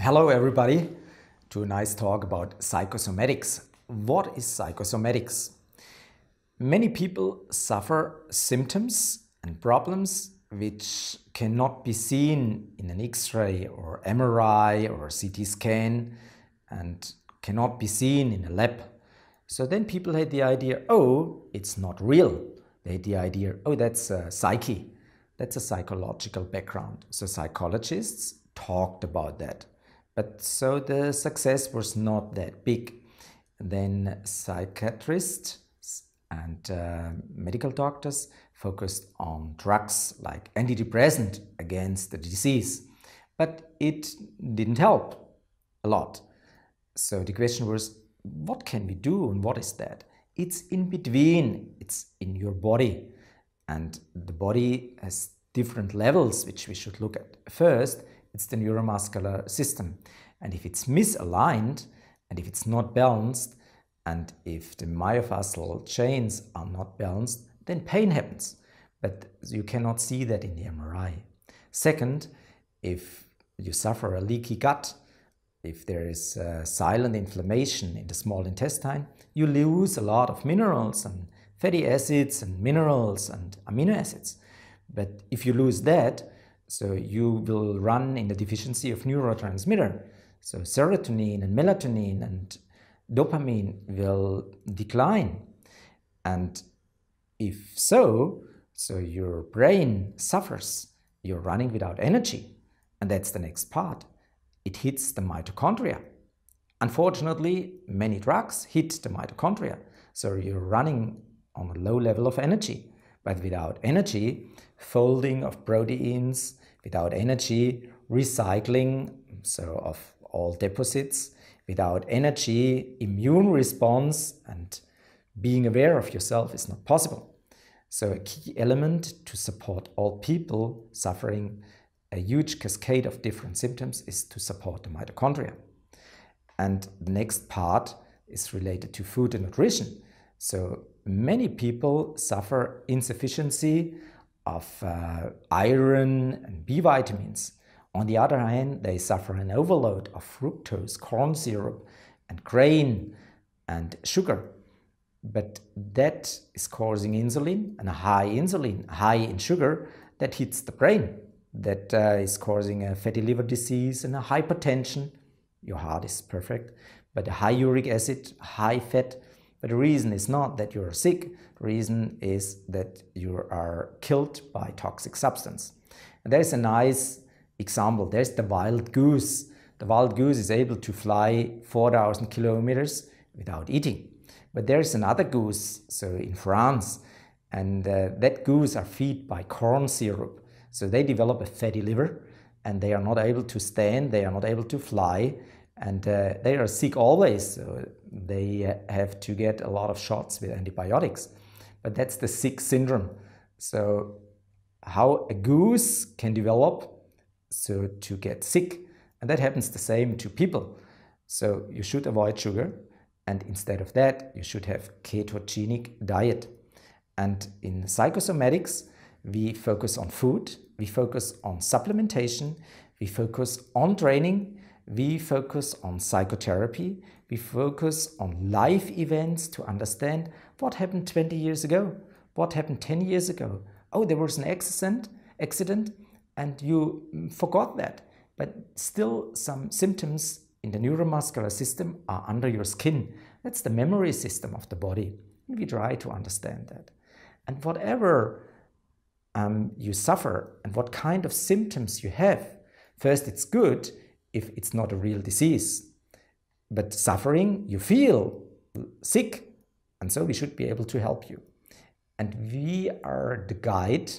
Hello everybody to a nice talk about psychosomatics. What is psychosomatics? Many people suffer symptoms and problems which cannot be seen in an X-ray or MRI or CT scan and cannot be seen in a lab. So then people had the idea, oh, it's not real. They had the idea, oh, that's psyche. That's a psychological background. So psychologists talked about that. But so the success was not that big. Then psychiatrists and medical doctors focused on drugs like antidepressant against the disease. But it didn't help a lot. So the question was, what can we do and what is that? It's in between, it's in your body. And the body has different levels which we should look at. First, it's the neuromuscular system. And if it's misaligned, and if it's not balanced, and if the myofascial chains are not balanced, then pain happens. But you cannot see that in the MRI. Second, if you suffer a leaky gut, if there is silent inflammation in the small intestine, you lose a lot of minerals and fatty acids and minerals and amino acids. But if you lose that, so you will run in the deficiency of neurotransmitter. So serotonin and melatonin and dopamine will decline. And if so your brain suffers. You're running without energy. And that's the next part. It hits the mitochondria. Unfortunately, many drugs hit the mitochondria. So you're running on a low level of energy. But without energy, folding of proteins, without energy, recycling, so of all deposits, without energy, immune response and being aware of yourself is not possible. So a key element to support all people suffering a huge cascade of different symptoms is to support the mitochondria. And the next part is related to food and nutrition. So many people suffer insufficiency of iron and B vitamins. On the other hand, they suffer an overload of fructose, corn syrup, and grain and sugar. But that is causing insulin, and high in sugar, that hits the brain. That is causing a fatty liver disease and a hypertension. Your heart is perfect, but a high uric acid, high fat. But the reason is not that you're sick. The reason is that you are killed by toxic substance. And there's a nice example. There's the wild goose. The wild goose is able to fly 4,000 kilometers without eating. But there's another goose, so in France, and that goose are fed by corn syrup. So they develop a fatty liver and they are not able to stand, they are not able to fly, and they are sick always. So they have to get a lot of shots with antibiotics. But that's the sick syndrome. So how a goose can develop so to get sick, and that happens the same to people. So you should avoid sugar, and instead of that you should have ketogenic diet. And in psychosomatics we focus on food, we focus on supplementation, we focus on training, we focus on psychotherapy, we focus on life events to understand what happened 20 years ago, what happened 10 years ago. Oh, there was an accident and you forgot that. But still some symptoms in the neuromuscular system are under your skin. That's the memory system of the body. And we try to understand that. And whatever you suffer and what kind of symptoms you have, first it's good if it's not a real disease. But suffering, you feel sick, and so we should be able to help you. And we are the guide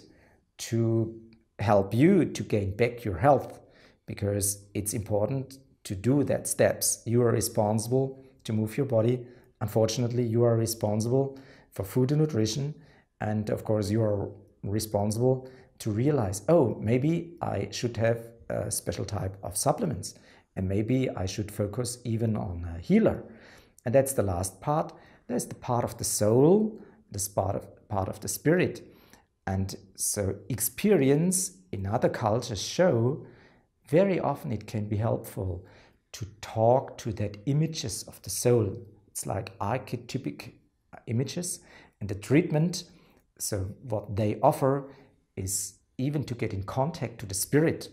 to help you to gain back your health, because it's important to do that steps. You are responsible to move your body. Unfortunately, you are responsible for food and nutrition, and of course you are responsible to realize, oh, maybe I should have a special type of supplements, and maybe I should focus even on a healer. And that's the last part. There's the part of the soul, this part of the spirit. And so experience in other cultures show very often it can be helpful to talk to that images of the soul. It's like archetypic images, and the treatment, so what they offer is even to get in contact to the spirit.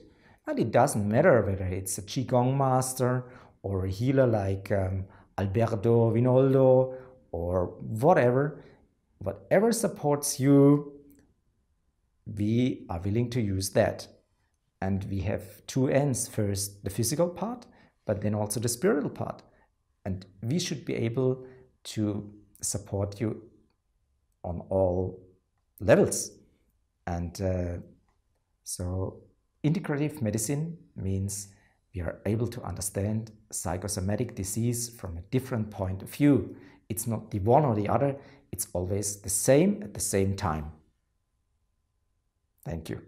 And it doesn't matter whether it's a Qigong master or a healer like Alberto Vinoldo or whatever supports you, we are willing to use that. And we have two ends: first the physical part, but then also the spiritual part. And we should be able to support you on all levels. And so integrative medicine means we are able to understand psychosomatic disease from a different point of view. It's not the one or the other, it's always the same at the same time. Thank you.